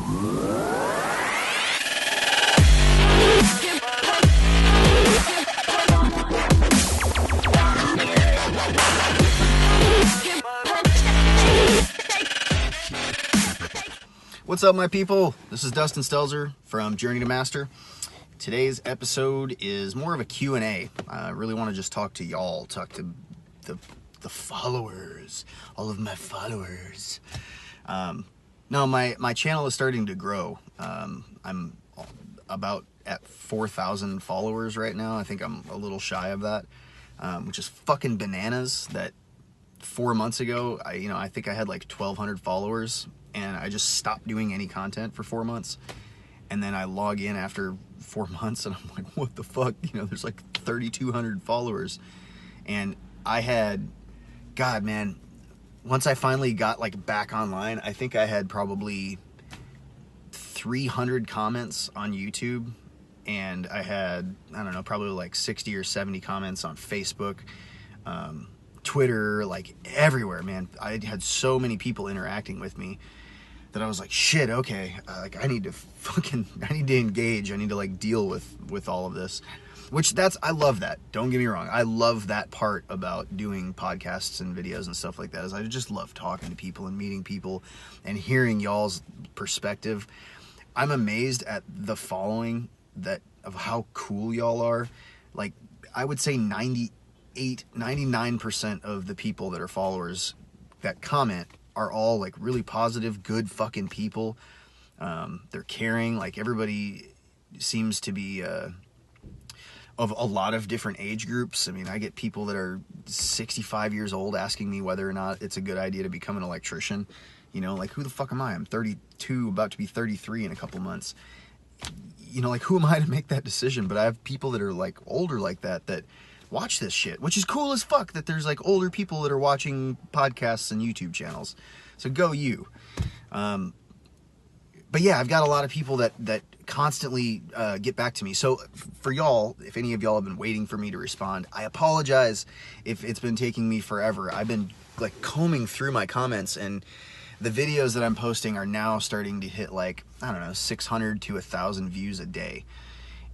What's up, my people? This is Dustin Stelzer from Journey to Master. Today's episode is more of a Q&A. I really want to just talk to y'all, talk to the followers, all of my followers. No, my channel is starting to grow. I'm about at 4,000 followers right now. I think I'm a little shy of that, which is fucking bananas. That 4 months ago, I think I had like 1,200 followers, and I just stopped doing any content for 4 months. And then I log in after 4 months, and I'm like, what the fuck? There's like 3,200 followers. And I had, God, man, once I finally got like back online, I think I had probably 300 comments on YouTube, and I had, I don't know, probably like 60 or 70 comments on Facebook, Twitter, like everywhere, man. I had so many people interacting with me that I was like, shit, okay, I need to engage. I need to like deal with all of this, I love that. Don't get me wrong. I love that part about doing podcasts and videos and stuff like that, is I just love talking to people and meeting people and hearing y'all's perspective. I'm amazed at the following of how cool y'all are. Like, I would say 99% of the people that are followers that comment are all like really positive, good fucking people. They're caring. Like, everybody seems to be of a lot of different age groups. I mean, I get people that are 65 years old asking me whether or not it's a good idea to become an electrician. Like, who the fuck am I? I'm 32, about to be 33 in a couple months. Like, who am I to make that decision? But I have people that are like older like that watch this shit, which is cool as fuck that there's like older people that are watching podcasts and YouTube channels. So go you. But yeah, I've got a lot of people that constantly get back to me. So for y'all, if any of y'all have been waiting for me to respond, I apologize if it's been taking me forever. I've been like combing through my comments, and the videos that I'm posting are now starting to hit like, I don't know, 600 to 1,000 views a day.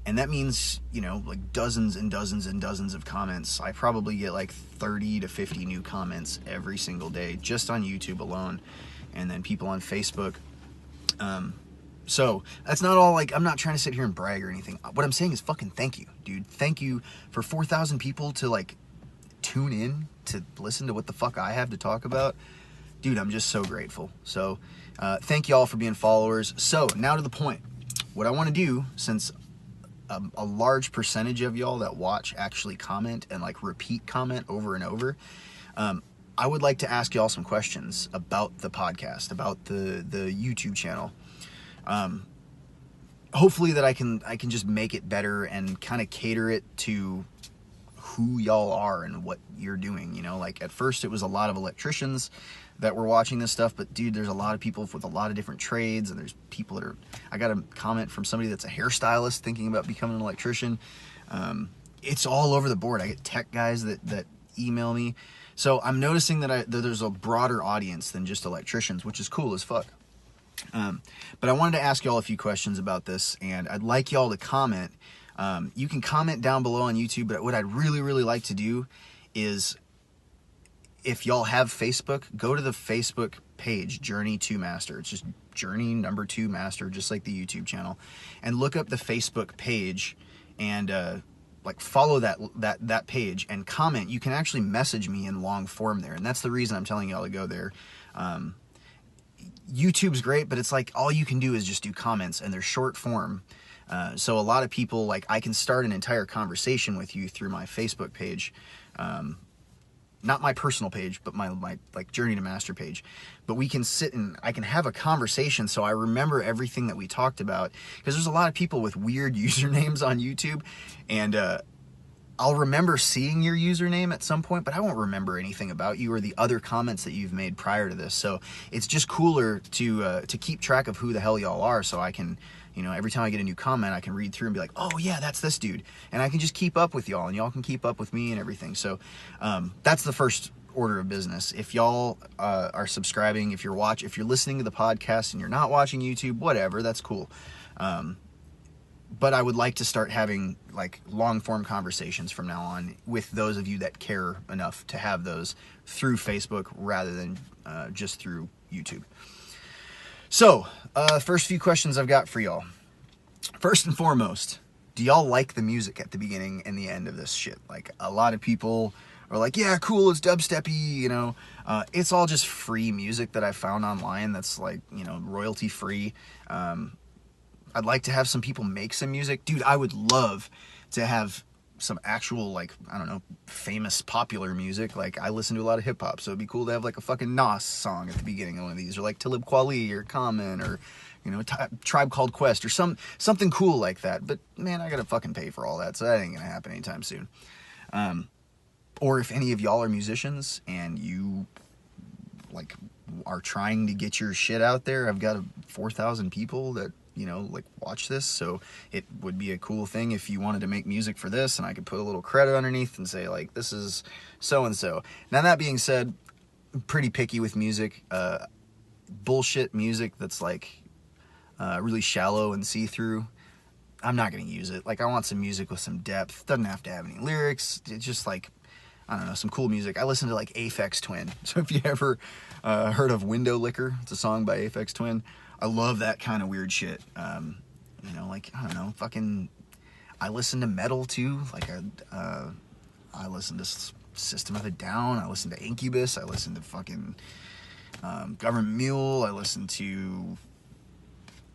And that means, like dozens and dozens and dozens of comments. I probably get like 30 to 50 new comments every single day, just on YouTube alone. And then people on Facebook. So that's not all, like, I'm not trying to sit here and brag or anything. What I'm saying is fucking thank you, dude. Thank you for 4,000 people to like tune in to listen to what the fuck I have to talk about. Dude, I'm just so grateful. So thank y'all for being followers. So now to the point. What I want to do, since a large percentage of y'all that watch actually comment and like repeat comment over and over, I would like to ask y'all some questions about the podcast, about the YouTube channel. Hopefully that I can just make it better and kind of cater it to who y'all are and what you're doing. Like, at first it was a lot of electricians that were watching this stuff, but dude, there's a lot of people with a lot of different trades, and there's people that are, I got a comment from somebody that's a hairstylist thinking about becoming an electrician. It's all over the board. I get tech guys that email me. So I'm noticing that there's a broader audience than just electricians, which is cool as fuck. But I wanted to ask y'all a few questions about this, and I'd like y'all to comment. You can comment down below on YouTube, but what I'd really, really like to do is, if y'all have Facebook, go to the Facebook page, Journey to Master. It's just Journey number 2 Master, just like the YouTube channel. And look up the Facebook page and like follow that page and comment. You can actually message me in long form there. And that's the reason I'm telling y'all to go there. YouTube's great, but it's like all you can do is just do comments, and they're short form. So a lot of people, like, I can start an entire conversation with you through my Facebook page. Not my personal page, but my like Journey to Master page. But we can sit and I can have a conversation, so I remember everything that we talked about. Because there's a lot of people with weird usernames on YouTube, and I'll remember seeing your username at some point, but I won't remember anything about you or the other comments that you've made prior to this. So it's just cooler to keep track of who the hell y'all are, so I can, every time I get a new comment, I can read through and be like, oh yeah, that's this dude. And I can just keep up with y'all, and y'all can keep up with me and everything. So that's the first order of business. If y'all are subscribing, if you're listening to the podcast and you're not watching YouTube, whatever, that's cool. But I would like to start having like long form conversations from now on with those of you that care enough to have those through Facebook rather than just through YouTube. So, first few questions I've got for y'all. First and foremost, do y'all like the music at the beginning and the end of this shit? Like, a lot of people are like, yeah, cool, it's dubsteppy, you know. It's all just free music that I found online that's like, you know, royalty free. I'd like to have some people make some music. Dude, I would love to have some actual, like, I don't know, famous popular music. Like, I listen to a lot of hip-hop, so it'd be cool to have, like, a fucking Nas song at the beginning of one of these, or, like, Talib Kweli, or Common, or, you know, Tribe Called Quest, or something cool like that. But, man, I gotta fucking pay for all that, so that ain't gonna happen anytime soon. Or if any of y'all are musicians, and you, like, are trying to get your shit out there, I've got 4,000 people that, you know, like, watch this, so it would be a cool thing if you wanted to make music for this, and I could put a little credit underneath and say, like, this is so-and-so. Now, that being said, I'm pretty picky with music. Bullshit music that's, like, really shallow and see-through, I'm not gonna use it. Like, I want some music with some depth. Doesn't have to have any lyrics. It's just, like, I don't know, some cool music. I listen to, like, Aphex Twin. So if you ever heard of Window Liquor, it's a song by Aphex Twin. I love that kind of weird shit. You know, like, I don't know, fucking, I listen to metal too. Like, I listen to System of a Down. I listen to Incubus. I listen to fucking Government Mule. I listen to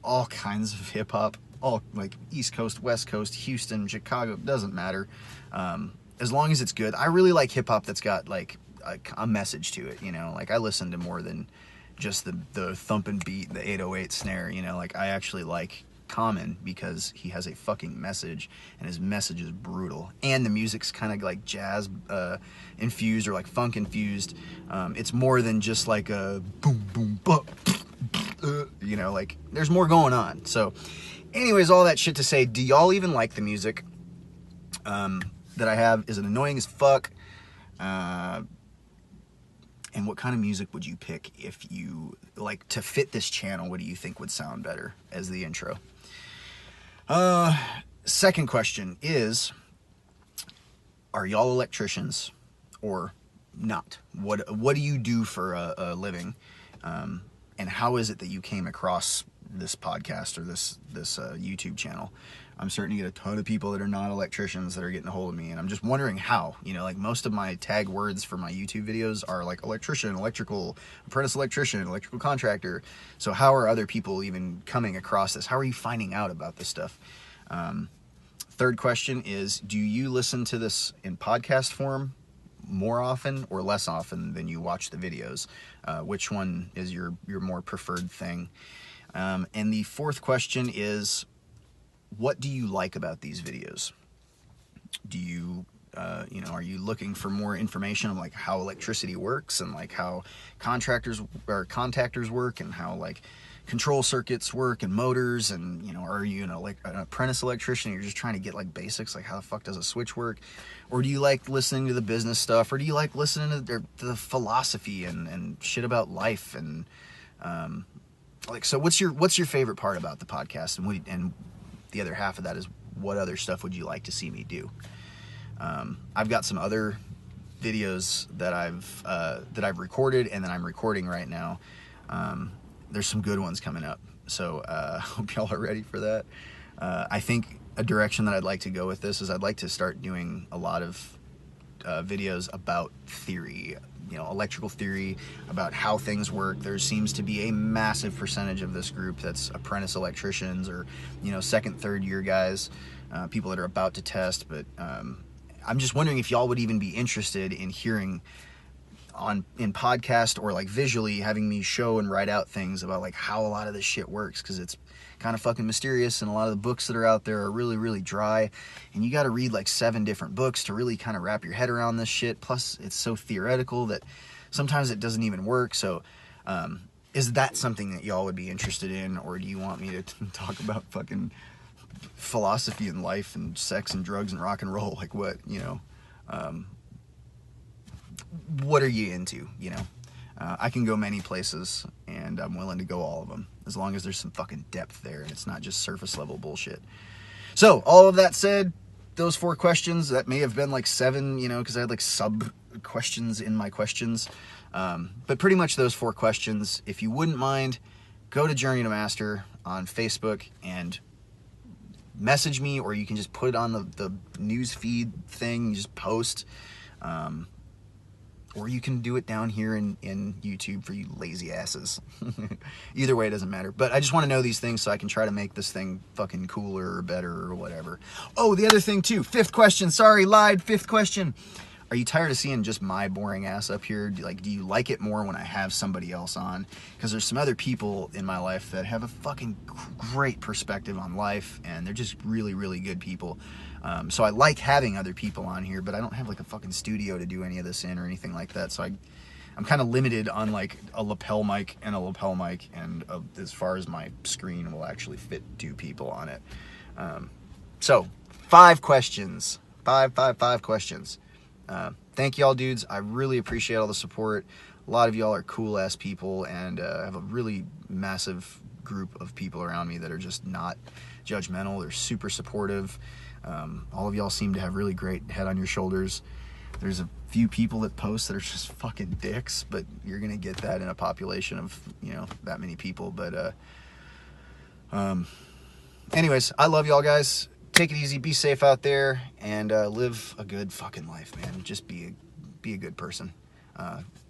all kinds of hip hop. All, like, East Coast, West Coast, Houston, Chicago, doesn't matter. As long as it's good. I really like hip hop that's got, like, a message to it, you know? Like, I listen to more than just the thumping beat, the 808 snare, you know? Like, I actually like Common because he has a fucking message, and his message is brutal. And the music's kind of like jazz infused, or like funk infused. It's more than just like a boom, boom, bop, you know? Like, there's more going on. So, anyways, all that shit to say, do y'all even like the music that I have? Is it annoying as fuck? And what kind of music would you pick if you, like, to fit this channel? What do you think would sound better as the intro? Second question is, are y'all electricians or not? What do you do for a living? And how is it that you came across this podcast or this YouTube channel? I'm starting to get a ton of people that are not electricians that are getting a hold of me, and I'm just wondering how. You know, like, most of my tag words for my YouTube videos are like electrician, electrical, apprentice electrician, electrical contractor. So how are other people even coming across this? How are you finding out about this stuff? Third question is, do you listen to this in podcast form more often or less often than you watch the videos? Which one is your more preferred thing? And the fourth question is, what do you like about these videos? Do you, you know, are you looking for more information on, like, how electricity works, and, like, how contractors or contactors work, and how, like, control circuits work, and motors, and, you know, are you an apprentice electrician, and you're just trying to get, like, basics, like how the fuck does a switch work? Or do you like listening to the business stuff? Or do you like listening to the philosophy and shit about life? And like, so what's your favorite part about the podcast? And the other half of that is, what other stuff would you like to see me do? I've got some other videos that I've recorded and that I'm recording right now. There's some good ones coming up, so hope y'all are ready for that. I think a direction that I'd like to go with this is I'd like to start doing a lot of videos about theory, you know, electrical theory, about how things work. There seems to be a massive percentage of this group that's apprentice electricians, or, you know, second, third year guys, people that are about to test. But I'm just wondering if y'all would even be interested in hearing in podcast, or like visually having me show and write out things about, like, how a lot of this shit works, because it's kind of fucking mysterious, and a lot of the books that are out there are really, really dry, and you got to read like 7 different books to really kind of wrap your head around this shit. Plus, it's so theoretical that sometimes it doesn't even work. So is that something that y'all would be interested in, or do you want me to talk about fucking philosophy and life and sex and drugs and rock and roll? Like, what, you know? what are you into, you know? I can go many places, and I'm willing to go all of them, as long as there's some fucking depth there, and it's not just surface level bullshit. So, all of that said, those 4 questions, that may have been like 7, you know, because I had like sub-questions in my questions. But pretty much those 4 questions. If you wouldn't mind, go to Journey to Master on Facebook and message me, or you can just put it on the news feed thing, just post. Or you can do it down here in YouTube for you lazy asses. Either way, it doesn't matter. But I just want to know these things so I can try to make this thing fucking cooler or better or whatever. Oh, the other thing too, 5th question. Sorry, lied. 5th question. Are you tired of seeing just my boring ass up here? Do you like it more when I have somebody else on? Because there's some other people in my life that have a fucking great perspective on life, and they're just really, really good people. So I like having other people on here, but I don't have like a fucking studio to do any of this in or anything like that. So I'm kind of limited on like a lapel mic, and as far as my screen will actually fit 2 people on it. So 5 questions, 5 questions. Thank y'all, dudes. I really appreciate all the support. A lot of y'all are cool ass people, and I have a really massive group of people around me that are just not judgmental. They're super supportive. All of y'all seem to have really great head on your shoulders. There's a few people that post that are just fucking dicks, but you're gonna get that in a population of, you know, that many people. But anyways, I love y'all guys. Take it easy, be safe out there, and live a good fucking life, man. Just be a good person.